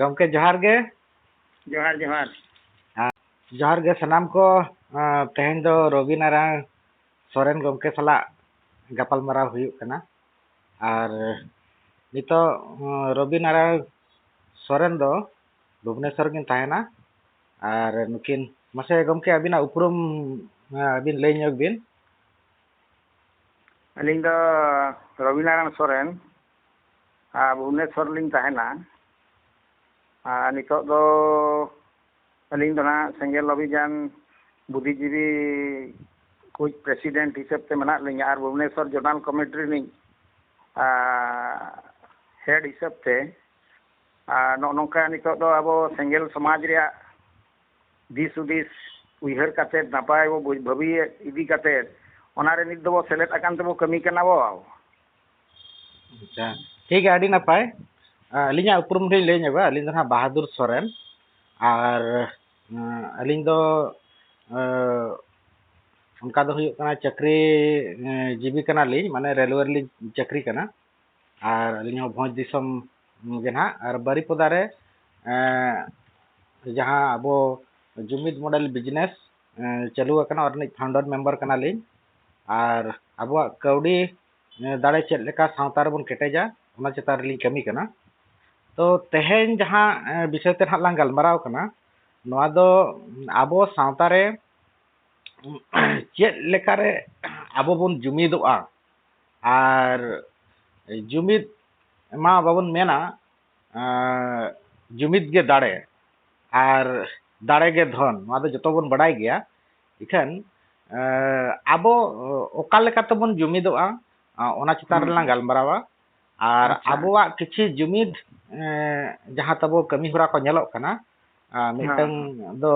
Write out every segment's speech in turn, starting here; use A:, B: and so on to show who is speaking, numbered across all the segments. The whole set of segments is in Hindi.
A: गमके जोहार गे
B: जोहार जोहार
A: जोहार गे सनाम को तेहेन दो रवि नारायण सोरेन गमके सला गपाल माराव हुयुग कना और नितो रवि नारायण सोरेन दो भुवनेश्वर किन ताहेना और नुकिन मसे गमके अबिना उपरुम अबिन लई ᱧᱚᱜ बिन
B: अलिंग दो रवि नारायण सोरेन भुवनेश्वर लिंग ताहेना नितो दो अलिंग दो ना सेंगेल अभियान बुद्धिजीवी कुछ प्रेसिडेंट हिसाब से मना लिंग और भुवनेश्वर जोनल कमिटी लिंग हेड हिसाब से नौका नितो दो अब सेंगेल समाज रे दिस उदिस उयहर काते नपाय वो भवि इदी काते ओनारे नित दो सेलेक्ट अकान तबो कमी कना बो।
A: अच्छा ठीक है अड़ी नपाय अलिंग उपरुम रे लई ᱧᱚᱜᱟ अलिंग दो बहादुर सोरेन और अलिंग दो उनका दो हुयुग कना चक्री जीवी कना लिंग माने रेलवे लिंग चक्री कना और अलिंग भोज दिसम गे ना और बारीपदा रे जहां अबो जुमिद मॉडल बिजनेस चालू कना और फाउंडर मेंबर कना लिंग और अब कौड़ी दाड़े चेक लेका सावता रे बन केटेजा ओना चेतार लिंग कमी कना तो तेहेन जहां विषय ते हां लांग गलमाराव कना नोआ दो आबो सावता रे चेक लेका रे आबो बन जुमिदोआ और जुमिद मा बाबन मेना जुमिद गे दाड़े और दाड़े गे धन नोआ दो जतो बन बड़ाय गया इखन आबो ओका लेका तबन जुमिदोआ ओना चितार रे लांग गलमारावा और आबोआ किछि जुमिद जहां तबो कमी होरा को नेलोक कना मिटन दो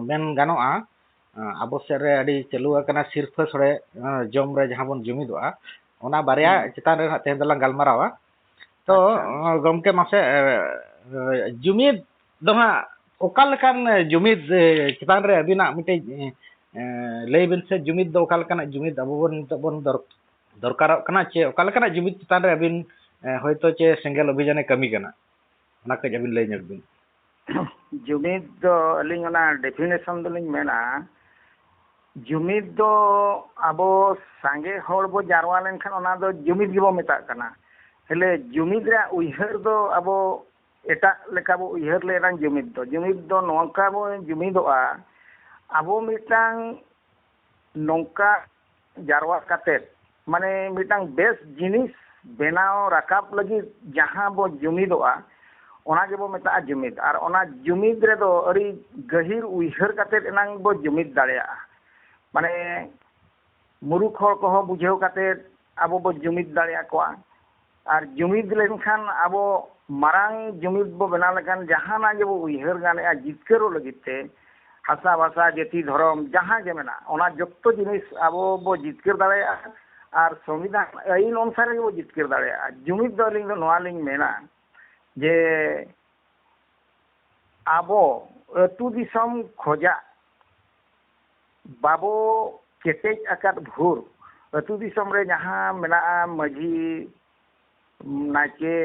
A: मेन गानोआ आबो सेरे अडी चालू कना सिरफा सड़े जम रे जहां बन जुमिदोआ ओना बारिया चितार रे तेहेन दलांग गलमारावा तो गमके मासे जुमिद दो हां ओका लेकान जुमिद चितान रे अबिना मिटे लई बिन से जुमिद दो ओका लेकान जुमिद आबो बन तबन दरकार कना चे ओका लेकान जुमिद चितान रे अबिन होयतो चे सेंगेल अभियान कमी कना ओना के अबिन लई ᱧᱚᱜ बिन
B: जुमिद दो अलिंग ओना डेफिनेशन दलिंग मेना जुमिद दो आबो सांगे होड़ बो जारवा लेनखान ओना दो जुमिद गिबो मेता कना हेले जुमिद रे उयहर दो आबो एटा लेका बो उयहर लेरान जुमिद दो नोंका बो जुमिदोआ आबो मिटांग नोंका जारवा काते माने मिटांग बेस जिनिस बेनाव राकाब लगी जहां बो जुमिदोआ ओना गेबो मेता जुमिद और ओना जुमिद रे दो अड़ी गहिर उयहर काते एनांग बो जुमिद दाड़ेया माने मुरुख हर को बुझेव काते आबो बो जुमिद दाड़ेया कोआ और जुमिद लेनखान आबो मारांग जुमिद बो बना लेखान जहाना गेबो उयहर गानेया जितकेरो लगिते हासा भाषा जाति धर्म जहां गे मेना ओना जत्तो जिनिस आबो बो जितकेर दाड़ेया और संविधान आईन अनुसार गेबो जितकेर दाड़ेया जुमिद दो लिंग दो नोआ लिंग मेना जे आबो अतु दिसम खोजा बाबो केटेज आकात भूर अतु दिसम रे जहां मेना माझी नाचे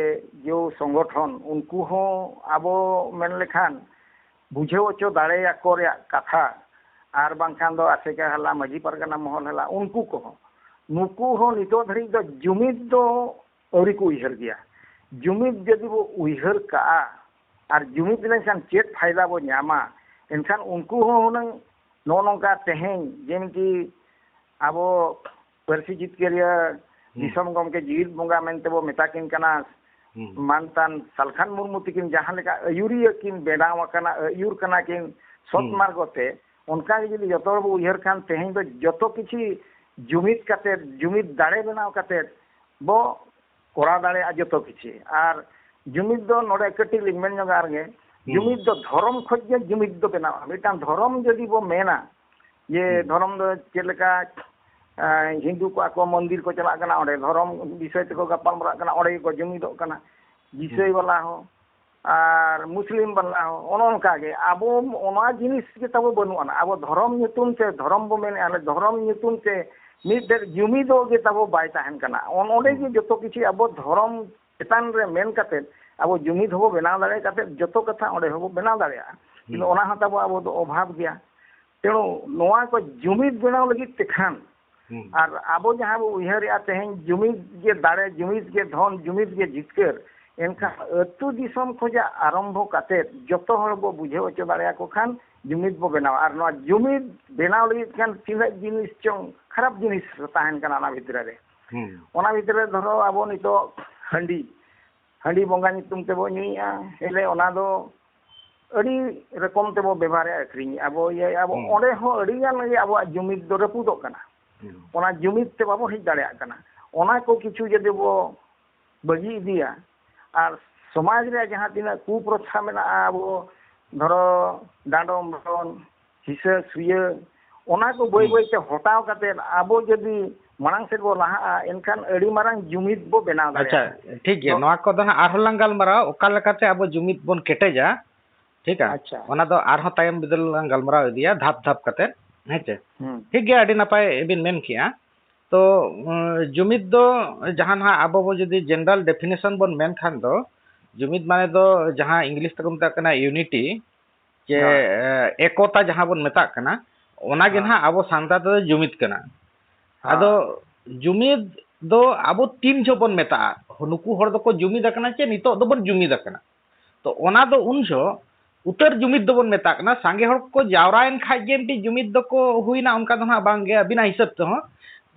B: जो संगठन उनको हो आबो मेन लेखान बुझेव चो दाड़ेया को रे कथा और बांखान दो आसेका हला माझी परगना महल हला उनको को नुकु हो नितो धरी दो जुमिद दो औरी को उयहर गया जुमिद जदि वो उयहर का और जुमिद लेनखान चेत फायदा बो न्यामा एनखान उनको हो हुनंग नो नोंका तेहेन जेमकि आबो परसी जितकेरिया दिसम गमके जीवित बोंगा मेनते बो मेताकिन कना मानतान सालखान मुर्मू तिकिन जहां लेका अयुरिया किन बेनाव कना अयुर कना किन सत मार्गते उनका जदि जतो बो उयहर खान तेहेन दो जतो किछि जुमिद काते जुमिद दाड़े बनाव काते बो कोरा दाड़े जतो किछि और जुमिद दो नोडे कटी लिंगमेन जगार गे जुमिद दो धर्म खोज गे जुमिद दो बेनाव मिटान धर्म जदि बो मेना ये धर्म दो चेलेका हिंदू को आको मंदिर को चला कना ओडे धर्म विषय ते को गपाल मरा कना ओडे को जुमिदो कना विषय वाला हो और मुस्लिम वाला हो ओनका गे आबो ओना जिनिस के तबो बनुआना आबो धर्म ᱧᱩᱛᱩᱢ ते धर्म बो मेने आले धर्म ᱧᱩᱛᱩᱢ ते मिद जुमिदो गे तबो बाय ताहन कना ओंडे गे जतो किछि आबो धर्म चेतान रे मेन काते abo jumid hobo benaw dare kate joto katha onde hobo benaw dare কিন্তু ona ha tabo abo do obhab gya teno noa ko jumid benaw lagit tekhan R abo jaha bo uyhar ya tehen jumid ge dare jumid ge dhon jumid ge jitkar enka atu disom khoja arambho kate joto hor bo bujhe ocho dare ko khan jumid bo benaw ar noa jumid benaw lagit kan tina jinis chong kharap jinis tahen kana na bhitre re ona bhitre dhoro abo nito handi bonga nyutum tebo nyuia ele ona do adi rekom tebo bebare akring abo ye abo onde ho adi gan lagi abo jumid do repudok kana ona jumid te babo hij dare kana ona ko kichu jodi bo bagi dia ar समाज रे जहां tina कुप्रथा मेना abo धरो डांडम ron hisa suya ona ko boy boy te hotaw kate abo jodi marang sed bo laha enkan adi marang jumid bo benaw dare
A: अच्छा ठीक है नोआ को दना आर हलां गालमारा ओका लेकाते आबो जुमिद बोन केटेजा ठीक है
B: अच्छा
A: ओना दो आर हो तायम बिदल गालमारा दिया धाप धाप कते हेचे ठीक गया अडी नापाय बिन मेन किया तो जुमिद दो जहां हा आबो बो जदी general definition bone main Khan दो जुमिद माने दो जहां इंग्लिश तक मता कना यूनिटी जे एकता जहां बोन मेता कना ओना गे ना आबो सांता दो जुमिद कना आदो जुमिद दो आबो तीन जो बोन मेता नुकु हर दो को जुमिद कना चे नितो दो बोन जुमिद कना तो ओना दो उनजो उतर जुमिद दो बोन मेता कना सांगे हर को जावरायन खाय गे मिटी जुमिद दो को हुइना उनका दो ना बांगे बिना हिसाब तो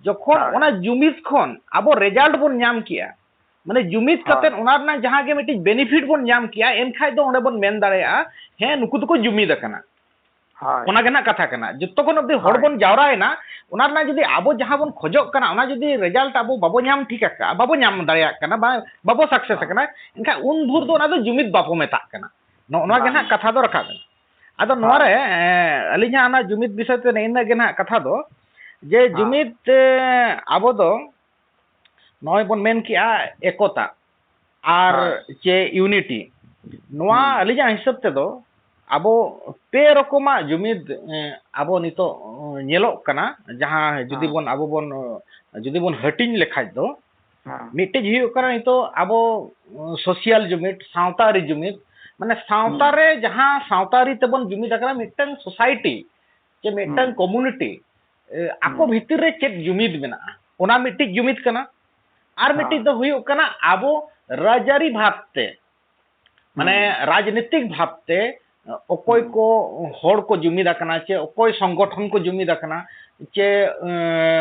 A: जखन ओना जुमिद खन आबो रिजल्ट बोन ᱧᱟᱢ किया माने जुमिद कतेन ओना ना जहां गे मिटी बेनिफिट बोन ᱧᱟᱢ किया एन खाय दो ओंडे बोन मेन दाड़ेया हे नुकु दो को जुमिद कना ओना गे ना कथा कना जत्तो कोन अबदि हर बोन जावरायना ओना ना जदि आबो जहां बोन खोजक कना ओना जदि रिजल्ट आबो बाबो ᱧᱟम ठीक का बाबो ᱧाम दाड़ेया कना बाबो सक्सेस कना इनका उन भूर दो ओना दो जुमिद बापो मेता कना नोना गे ना कथा दो रखा कना आदो नोरे अलिnya ना जुमिद विषय ते नेना गे ना कथा दो जे जुमिद आबो दो नय बोन मेन किया एकता आर चे यूनिटी नोआ अलिnya हिसाब ते दो आबो पे रकमा जुमिद आबो नितो नेलोक कना जहां जुदी बोन आबो बोन जुदी बोन हटिंग लेखाय दो मिटे हियो कना नितो आबो सोशल जुमिद सावतारी जुमिद माने सावतारे जहां सावतारी ते बोन जुमिद कना मिटन सोसाइटी जे मिटन कम्युनिटी आको भीतर रे चेक जुमिद मेना ओना मिट्टी जुमिद कना आर मिट्टी दो हुयो कना आबो राजारी भाबते माने राजनीतिक भाबते ओकोय को होड़ को जुमिद कना चे ओकोय संगठन को जुमिद कना चे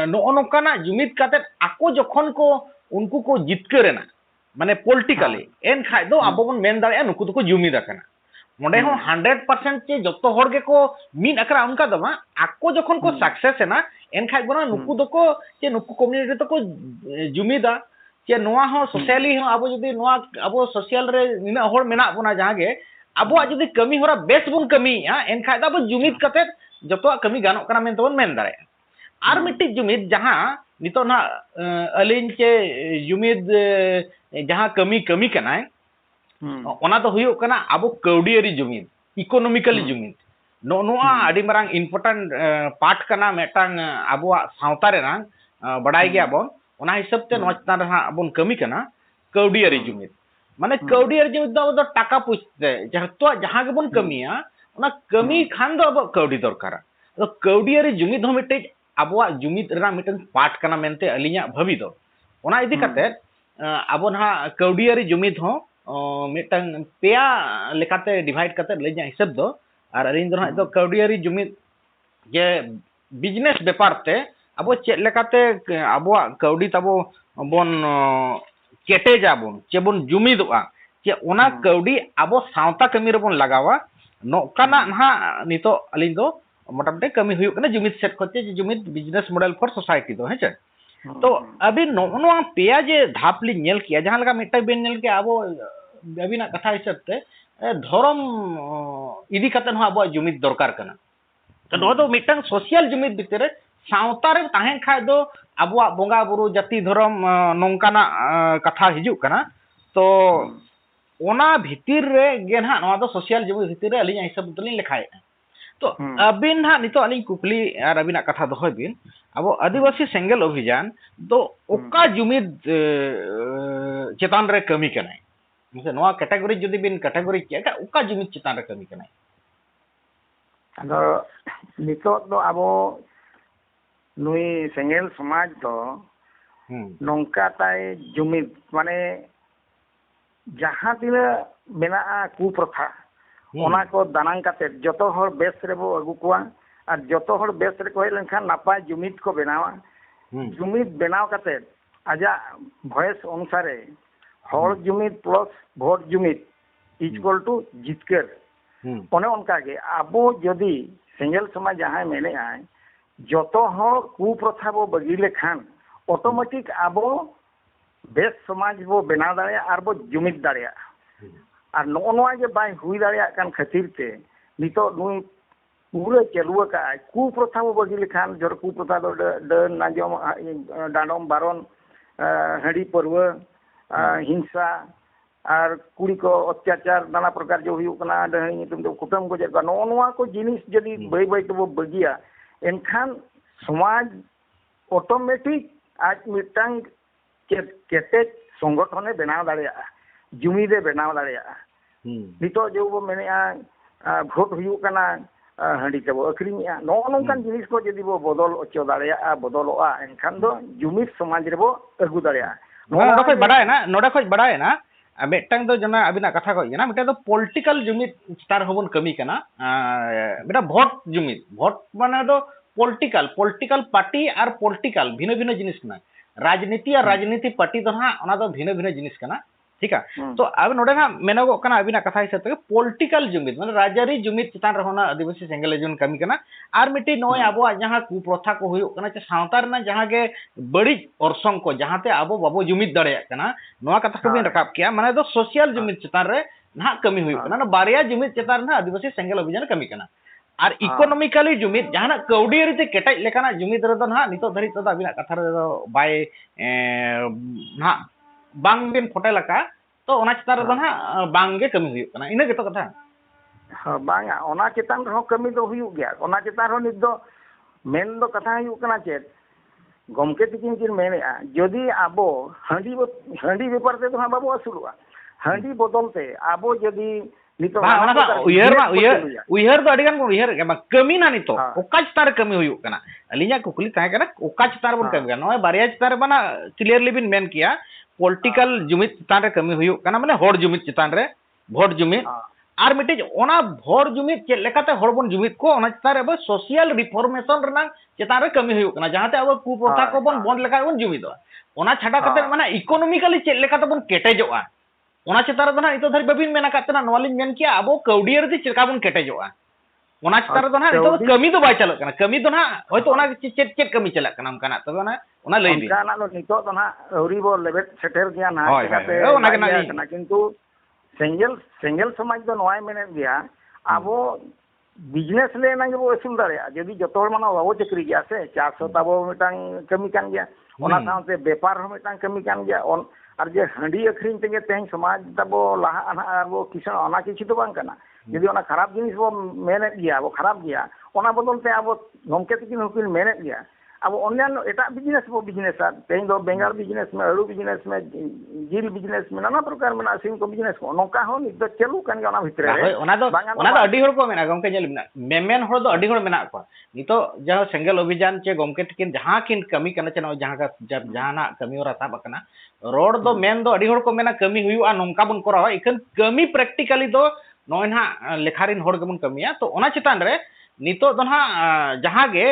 A: नो नोकाना जुमिद काते आको जखन को उनको को जितकरेना माने पॉलिटिकली एन खाय दो आबो बन मेन दाड़े नुकु दो को जुमिद कना मोडे हो 100% चे जत्तो होड़ गे को मीन अकरा उनका दमा आको जखन को सक्सेस है ना एन खाय बना नुकु दो को चे नुकु कम्युनिटी तो को जुमिदा चे नोआ हो सोशली हो आबो जदी नोआ आबो सोशल रे निना होड़ मेना बना जहां गे आबो जदी कमी होरा बेस बुन कमी एन खाय दा जुमिद कते जतो कमी गानो कना मेन तबन मेन दाड़े आर मिट्टी जुमिद जहां नितो ना अलिन चे जुमिद जहां कमी कनाय ओना तो हुयो कना आबो कौडियरी जुमिद इकोनॉमिकली जुमिद नोआ आडी मारांग इंपोर्टेंट पार्ट कना मेटांग आबो सावता रे ना बडाय गया बोन ओना हिसाब ते नोचता रे आबोन कमी कना कौडियरी जुमिद माने कौडियरी जुमिद दो टाका पुछते जहतो जहां गे बोन कमिया ओना कमी खान दो आबो कौडी दरकार तो कौडियरी जुमिद हो मिटे आबो जुमिद रे मिटन पार्ट कना मेनते अलिया भाबी दो ओना इदी कते आबो ना कौडियरी जुमिद हो मिटन पेया लेकाते डिवाइड कते लेजा हिसाब दो और अरिन दो कौडियरी जुमिद जे बिजनेस व्यापार ते अब चेक लेकाते अब कौडी तबो बोन केटेजा बोन चे बोन जुमिदोआ चे ओना कौडी अब सावता कमी रे बोन लगावा नोकाना ना नितो अलिन दो मोटामोटी कमी हुयो कना जुमिद सेट खोते जुमिद बिजनेस मॉडल फॉर सोसाइटी दो हेचे तो अभी नोआ पेया जे धापली नेल किया जहां लगा मिटा बेन नेल के आबो अभी ना कथा हिसाब ते धर्म इदी कतन हो आबो जुमिद दरकार कना तो नो दो मिटन सोशल जुमिद भितरे सावता रे ताहें खाय दो आबो बोंगा बुरु जाति धर्म नोंकाना कथा हिजु कना तो ओना भितिर रे गेना नोआ दो सोशल जुमिद भितर रे अलिया हिसाब तलिन लेखाय तो अबिन ना नितो अली कुकली और अबिना कथा दोहय बिन अब आदिवासी सेंगल अभियान तो ओका जुमिद चेतान रे कमी कनाय ᱢᱟᱥᱮ ᱱᱚᱣᱟ ᱠᱮᱴᱟᱜᱚᱨᱤ ᱡᱩᱫᱤ ᱵᱤᱱ ᱠᱮᱴᱟᱜᱚᱨᱤ ᱠᱮᱭᱟ ᱚᱠᱟ ᱡᱩᱢᱤᱫ ᱪᱮᱛᱟᱱ ᱨᱮ ᱠᱟᱹᱢᱤ ᱠᱟᱱᱟᱭ?
B: ᱟᱫᱚ ᱱᱤᱛᱚᱜ ᱫᱚ ᱟᱵᱚ ᱱᱩᱭ ᱥᱮᱸᱜᱮᱞ ᱥᱚᱢᱟᱡᱽ ᱫᱚ ᱱᱚᱝᱠᱟ ᱛᱟᱭ ᱡᱩᱢᱤᱫ ᱢᱟᱱᱮ ᱡᱟᱦᱟᱸ ᱛᱤᱱᱟᱹᱜ ᱢᱮᱱᱟᱜᱼᱟ ᱠᱩᱯᱨᱚᱛᱷᱟ ᱚᱱᱟ ᱠᱚ ᱫᱟᱱᱟᱝ ᱠᱟᱛᱮ ᱡᱚᱛᱚ ᱦᱚᱲ ᱵᱮᱥ ᱨᱮᱵᱚ ᱟᱹᱜᱩ ᱠᱚᱣᱟ ᱟᱨ ᱡᱚᱛᱚ ᱦᱚᱲ ᱵᱮᱥ ᱨᱮᱠᱚ ᱦᱮᱡ ᱞᱮᱱᱠᱷᱟᱱ ᱱᱟᱯᱟᱭ ᱡᱩᱢᱤᱫ ᱠᱚ ᱵᱮᱱᱟᱣᱟ ᱡᱩᱢᱤᱫ ᱵᱮᱱᱟᱣ ᱠᱟᱛᱮ ᱟᱡᱟᱜ ᱵᱷᱚᱭᱮᱥ ᱚᱱᱩᱥᱟᱨᱮ ᱦᱚᱲ ᱡᱩᱢᱤᱫ ᱯᱞᱟᱥ ᱵᱷᱳᱴ ᱡᱩᱢᱤᱫ ᱤᱡᱩᱣᱟᱞ ᱴᱩ ᱡᱤᱛᱠᱟᱹᱨ ᱚᱱᱮ ᱚᱱᱠᱟᱜᱮ ᱟᱵᱚ ᱡᱚᱫᱤ ᱥᱮᱸᱜᱮᱞ ᱥᱚᱢᱟᱡᱽ ᱡᱟᱦᱟᱸᱭ ᱢᱮᱱᱮᱜᱼᱟᱭ ᱡᱚᱛᱚ ᱦᱚᱲ ᱠᱩᱯᱨᱚᱛᱷᱟ ᱵᱚ ᱵᱟᱹᱜᱤ ᱞᱮᱠᱷᱟᱱ অটোমেটিক ᱟᱵᱚ ᱵᱮᱥ ᱥᱚᱢᱟᱡᱽ ᱵᱚ ᱵᱮᱱᱟᱣ ᱫᱟᱲᱮᱭᱟᱜᱼᱟ ᱟᱨ ᱵᱚ ᱡᱩᱢᱤᱫ ᱫᱟᱲᱮᱭᱟᱜᱼᱟ ᱟᱨ ᱱᱚᱜᱼᱚ ᱱᱚᱣᱟ ᱜᱮ ᱵᱟᱭ ᱦᱩᱭ ᱫᱟᱲᱮᱭᱟᱜ ᱠᱟᱱ ᱠᱷᱟᱹᱛᱤᱨ ᱛᱮ ᱱᱤᱛᱚᱜ ᱱᱩᱭ ᱯᱩᱨᱟᱹ ᱪᱟᱹᱞᱩ ᱟᱠᱟᱜᱼᱟᱭ ᱠᱩᱯᱨᱚᱛᱷᱟ ᱵᱚ ᱵᱟᱹᱜᱤ ᱞᱮᱠᱷᱟᱱ ᱡᱚᱨ ᱠᱩᱯᱨᱚᱛᱷᱟ ᱫᱚ ᱰᱟᱹᱱ ᱟᱸᱡᱚᱢ ᱰᱟᱸᱰᱚᱢ ᱵᱟᱨᱚᱱ ᱦᱟᱺᱰᱤ ᱯᱟᱹᱨᱣᱟᱹ ᱦᱤᱝᱥᱟ ᱟᱨ ᱠᱩᱲᱤ ko ᱚᱛᱛᱟᱪᱟᱨ ᱱᱟᱱᱟ ᱯᱨᱚᱠᱟর ᱡᱮ ᱦᱩᱭᱩᱜ ᱠᱟᱱᱟ ᱰᱟᱹᱦᱤ ᱧᱩᱛᱩᱢ ᱛᱮ ᱠᱩᱴᱟᱹᱢ ᱜᱚᱡᱮᱫ ᱠᱚᱣᱟ ᱱᱚᱜᱼᱚ ᱱᱚᱣᱟ ᱠᱚ ᱡᱤᱱᱤᱥ ᱡᱩᱫᱤ ᱵᱟᱹᱭ ᱵᱟᱹᱭ ᱛᱮᱵᱚ ᱵᱟᱹᱜᱤᱭᱟ ᱮᱱᱠᱷᱟᱱ ᱥᱚᱢᱟᱡᱽ অটোমেটিক ᱟᱡ ᱢᱤᱫᱴᱟᱝ ᱠᱮᱴᱮᱡ ᱥᱚᱝᱜᱚᱴᱷᱚᱱᱮ ᱵᱮᱱᱟᱣ ᱫᱟᱲᱮᱭᱟᱜᱼᱟ ᱡᱩᱢᱤᱫᱮ ᱵᱮᱱᱟᱣ ᱫᱟᱲᱮᱭᱟᱜᱼᱟ ᱱᱤᱛᱚᱜ ᱡᱮ ᱵᱚ ᱢᱮᱱᱮᱜᱼᱟ ᱵᱷᱳᱴ ᱦᱩᱭᱩᱜ ᱠᱟᱱᱟ ᱦᱟᱺᱰᱤ ᱛᱮᱵᱚ ᱟᱹᱠᱷᱨᱤᱧᱮᱜᱼᱟ ᱱᱚᱜᱼᱚ ᱱᱚᱝᱠᱟᱱ ᱡᱤᱱᱤᱥ ᱠᱚ ᱡᱩᱫᱤ ᱵᱚ ᱵᱚᱫᱚᱞ ᱦᱚᱪᱚ ᱫᱟᱲᱮᱭᱟᱜᱼᱟ ᱵᱚᱫᱚᱞᱚᱜᱼᱟ ᱮᱱᱠᱷᱟᱱ ᱫᱚ ᱡᱩᱢᱤᱫ ᱥᱚᱢᱟᱡᱽ ᱨᱮᱵᱚ ᱟᱹᱜᱩ ᱫᱟᱲᱮᱭᱟᱜᱼᱟ
A: ᱱᱚᱰᱮ ᱠᱷᱚᱡ ᱵᱟᱲᱟᱭᱮᱱᱟ ᱢᱤᱫᱴᱟᱝ ᱫᱚ ᱡᱟᱱᱟ ᱟᱵᱤᱱᱟᱜ ᱠᱟᱛᱷᱟ ᱠᱚ ᱠᱟᱱᱟ ᱢᱤᱫᱴᱟᱝ ᱫᱚ ᱯᱚᱞᱤᱴᱤᱠᱟᱞ ᱡᱩᱢᱤᱫ ᱪᱮᱛᱟᱱ ᱨᱮᱦᱚᱸ ᱵᱚᱱ ᱠᱟᱹᱢᱤ ᱠᱟᱱᱟ ᱢᱤᱫᱴᱟᱝ ᱵᱷᱳᱴ ᱡᱩᱢᱤᱫ ᱵᱷᱳᱴ ᱢᱟᱱᱮ ᱫᱚ ᱯᱚᱞᱤᱴᱤᱠᱟल ᱯᱟর্টি আর পলিটিক্যাল ভিন্ন ভিন্ন জিনিস না রাজনীতি আর রাজনীতি পার্টি ᱫᱚ ᱦᱟᱸᱜ ᱚᱱᱟ ᱫᱚ ᱵᱷᱤᱱᱟᱹ ᱵᱷᱤᱱᱟᱹ ᱡᱤᱱᱤᱥ ᱠᱟᱱᱟ ᱴᱷᱤᱠᱟ ᱛᱚ ᱟᱵᱤᱱ ᱱᱚᱰᱮ ᱦᱟᱸᱜ ᱢᱮᱱᱚᱜᱚᱜ ᱠᱟᱱᱟ ᱟᱵᱤᱱᱟᱜ ᱠᱟᱛᱷᱟ ᱦᱤᱥᱟᱹᱵ ᱛᱮ ᱯᱚᱞᱤᱴᱤᱠᱟल ᱡᱩᱢᱤᱫ ᱢᱟᱱᱮ ᱨᱟᱡᱽᱟᱹᱨᱤ ᱡᱩᱢᱤᱫ ᱪᱮᱛᱟᱱ ᱨᱮᱦᱚᱸ ᱚᱱᱟ ᱟᱹᱫᱤᱵᱟᱹᱥᱤ ᱥᱮᱸᱜᱮᱞ ᱡᱩᱱ ᱠᱟᱹᱢᱤ ᱠᱟᱱᱟ ᱟᱨ ᱢᱤᱫᱴᱤᱡ ᱱᱚᱜᱼᱚᱭ ᱟᱵᱚᱣᱟᱜ ᱡᱟᱦᱟᱸ ᱠᱩᱯᱨᱚᱛᱷᱟ ᱠᱚ ᱦᱩᱭᱩᱜ ᱠᱟᱱᱟ ᱥᱮ ᱥᱟᱶᱛᱟ ᱨᱮᱱᱟᱜ ᱡᱟᱦᱟᱸ ᱜᱮ ᱵᱟᱹᱲᱤᱡ ᱚᱨᱥᱚᱝ ᱠᱚ ᱡᱟᱦᱟᱸᱛᱮ ᱟᱵᱚ ᱵᱟᱵᱚ ᱡᱩᱢᱤᱫ ᱫᱟᱲᱮᱭᱟᱜ ᱠᱟᱱᱟ ᱱᱚᱣᱟ ᱠᱟᱛᱷᱟ ᱠᱚᱵᱤᱱ ᱨᱟᱠᱟᱵ ᱠᱮᱭᱟ ᱢᱟᱱᱮ ᱫᱚ ᱥᱳᱥᱤᱭᱟᱞ ᱡᱩᱢᱤᱫ ᱪᱮᱛᱟᱱ ᱨᱮ ᱱᱟᱦᱟᱜ ᱠᱟᱹᱢᱤ ᱦᱩᱭᱩᱜ ᱠᱟᱱᱟ ᱵᱟᱨᱭᱟ ᱡᱩᱢᱤᱫ ᱪᱮᱛᱟᱱ ᱨᱮ ᱟᱹᱫᱤᱵᱟᱹᱥᱤ ᱥᱮᱸᱜᱮᱞ ᱚᱵᱷᱤᱡᱟᱱ ᱠᱟᱹᱢᱤ ᱠᱟᱱᱟ ᱟᱨ ইকোনমিক্যালি ᱡᱩᱢᱤᱫ ᱡᱟᱦᱟᱱᱟᱜ ᱠᱟᱹᱣᱰᱤ ᱟᱹᱨᱤᱛᱮ ᱠᱮᱴᱮᱡ ᱞᱮᱠᱟᱱᱟᱜ ᱡᱩᱢᱤᱫ ᱨᱮᱫᱚ ᱱᱟᱦᱟᱜ ᱱᱤᱛᱚᱜ ᱫᱷᱟᱹᱨᱤᱡ ᱛᱮᱫᱚ ᱟᱵᱤᱱᱟᱜ ᱠᱟᱛᱷᱟ ᱨᱮᱫᱚ ᱵᱟᱭ ᱱᱟᱦᱟᱜ ᱵᱟᱝᱵᱤᱱ ᱯᱷᱚᱴᱮᱞ ᱟᱠᱟᱫ ᱛᱚ ᱚᱱᱟ ᱪᱮᱛᱟᱱ ᱨᱮᱫᱚ ᱱᱟᱦᱟᱜ ᱵᱟᱝᱜᱮ ᱠᱟᱹᱢᱤ ᱦᱩᱭᱩᱜ ᱠᱟᱱᱟ ᱤᱱᱟᱹ ᱜᱮᱛᱚ ᱠᱟᱛᱷᱟ
B: ᱵᱟᱝᱟ ᱚᱱᱟ ᱪᱮᱛᱟᱱ ᱨᱮᱦᱚᱸ ᱠᱟᱹᱢᱤ ᱫᱚ ᱦᱩᱭᱩᱜ ᱜᱮᱭᱟ ᱚᱱᱟ ᱪᱮᱛᱟᱱ ᱨᱮᱦᱚᱸ ᱱᱤᱛ ᱫᱚ ᱢᱮᱱ ᱫᱚ ᱠᱟᱛᱷᱟ ᱦᱩᱭᱩᱜ ᱠᱟᱱᱟ ᱪᱮᱫ ᱜᱚᱢᱠᱮ ᱛᱤᱠᱤᱱ ᱠᱤᱱ ᱢᱮᱱᱮᱜᱼᱟ ᱡᱩᱫᱤ ᱟᱵᱚ ᱦᱟᱺᱰᱤ ᱵᱮᱯᱟᱨ ᱛᱮᱫᱚ ᱦᱟᱸᱜ ᱵᱟᱵᱚ ᱟᱹᱥᱩᱞᱚᱜᱼᱟ ᱦᱟᱺᱰᱤ ᱵᱚᱫᱚᱞ ᱛᱮ ᱟᱵᱚ ᱡᱩᱫᱤ ᱱᱤᱛᱚᱜ
A: उयहर दो अड़ी गान बन उयहर के कमी ना नितो ओका चितार कमी हुयुग कना अलिया कुकली ताहे कना ओका चितार बन कमी कना नय बारिया चितार बना क्लियरली बिन मेन किया पॉलिटिकल जुमिद चितान रे कमी हुयुग कना माने होड़ जुमिद चितान रे भोट जुमिद आर मिटे ओना भोट जुमिद चे लेकाते होड़ बन जुमिद को ओना चितार रे सोशल रिफॉर्मेशन रना चितान रे कमी हुयुग कना जहाते अब कुप्रथा को बन बंद लेका बन जुमिद ओना छाडा कते माने इकोनॉमिकली चे लेकाते बन केटेजोआ ओना चितार रे ना नितो धरि बबिन मेना कातना नोलिन मेन किया अब कौडियर दि चिका बन केटेजोआ ओना चितार रे ना नितो कमी दो बाय चलक कना कमी दो ना होयतो ओना चेट चेट कमी चलक कना ओनकाना तबे ना ओना लई दी
B: ओनकाना नो नितो तो ना अवरी बो लेबेट सेटेर गया ना चिकाते ओना कना किंतु सेंगल समाज दो नोय मेने गया आबो बिजनेस ले ना गबो असूल दाड़िया जदि जतो हर मानो बाबो चक्री गया से 400 ताबो मिटांग कमी कान गया ओना साथे व्यापार हो मिटांग कमी कान गया और जे हंडी अखरीन तेगे तेहन समाज तबो लाहा आबो किसान ओना किछि तो बांग कना यदि ओना खराब जिनिस बो मेने गया वो खराब गया ओना बदल ते आबो गमके तकिन हुकिन मेने गया अब अन्यान्य एटा बिजनेस बो बिजनेस तेहन दो बेंगाल बिजनेस में अड़ू बिजनेस में जिल बिजनेस में नाना प्रकार में सिम को बिजनेस को नोका हो नि तो चलू कान गया ओना भितर रे ओना दो अडी होड़ को मेना गमके जेल मेना मेमेन होड़ दो अडी होड़ मेना को नितो जहां सेंगल अभियान चे गमके तकिन जहां किन कमी कना चे नो जहां का जहाना कमी ओरा साब कना रोड दो मेन दो अडी होड़ को मेना कमी हुयुआ नोंका बन करावा इकन कमी प्रैक्टिकली दो नोय ना लेखारिन होड़ गबन कमिया तो ओना चितान रे नितो दो ना जहां गे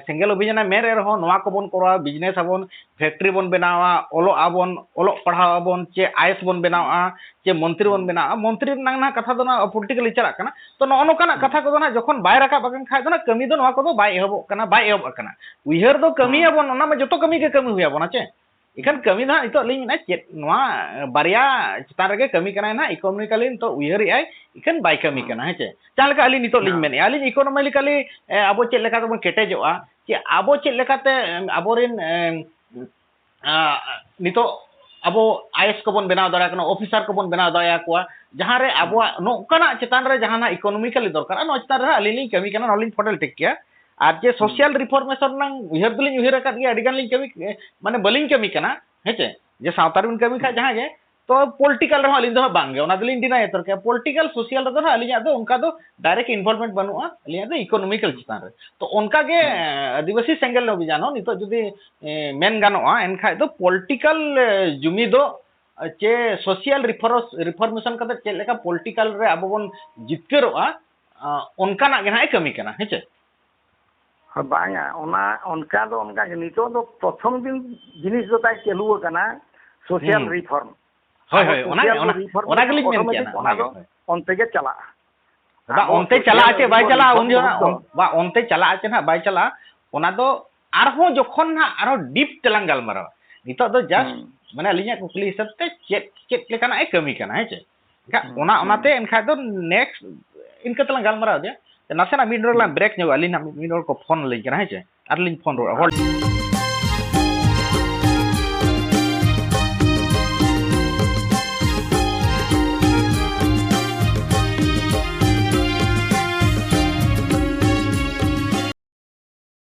B: सेंगल अभियान मेरे रहो नोवा को बन करावा बिजनेस आबन फैक्ट्री बन बनावा ओलो आबन ओलो पढ़ाव आबन चे आईएस बन बनावा चे मंत्री बन बनावा मंत्री नांग ना कथा दो ना पॉलिटिकली चला कना तो नो नोकाना कथा को दो ना जखन बाय राका बगन खाय दो ना कमी दो नोवा को दो बाय एहबो कना बाय एहब कना उयहर दो कमी आबन ओना में जतो कमी के कमी हुया बना चे इखन कमी ना इतो लिंग ना चेत नोवा बारिया चितान रे कमी कना ना इकोनॉमिकली तो उयहर आय इखन बाय कमी कना हेचे चाल का अली नितो लिंग मेने अली इकोनॉमिकली आबो चेत लेका तो केटेजोआ कि आबो चेत लेकाते आबोरिन नितो आबो आईएस को बन बनाव दाड़ा कना ऑफिसर को बन बनाव दाया कोआ जहां रे आबो नोकाना चितान रे जहां ना इकोनॉमिकली दरकार नो चितान रे अली लिंग कमी कना नलिंग फोटल टेक किया आज जे सोशल रिफॉर्मेशन नंग उयहर दुलिंग उयहर का दिया अडिगान लिंग कमी माने बलिंग कमी कना हेचे जे सावतार बिन कमी खा जहां गे
A: तो पॉलिटिकल रहा अलिन दो बांगे ओना दलिन डिनाय उतर के पॉलिटिकल सोशल रे दो अलिन दो उनका दो डायरेक्ट इन्वॉल्वमेंट बनुआ अलिन दो इकोनॉमिकल चितान रे तो उनका गे आदिवासी सेंगल नो बिजानो नितो जुदी मेन गानोआ एनखा दो पॉलिटिकल जुमी दो चे सोशल रिफॉर्मेशन का चे लेका पॉलिटिकल रे अब बन जितकरोआ उनका ना गना कमी कना हेचे
B: बांगा उनका नितो दो प्रथम दिन जिनिस दो ताई चलू कना सोशल रिफॉर्म
A: होय होय ओना गलिन मेन केना
B: ओनते गे चला
A: बा ओनते चला आचे बाय चला उन जो बा ओनते चला आचे ना बाय चला ओना दो आरहो जखन ना आरो डीप तेलांग गालमारा नितो दो जस्ट माने अलिया कुकली हिसाब ते चेत लेकाना कमी कना हेचे का ओना ओनाते एनखा दो नेक्स्ट इनका तेलांग गालमारा दे नासेना मिनरल ब्रेक ᱧᱚᱜ अलिना मिनरल को फोन लई कना हेचे आरलिन फोन रो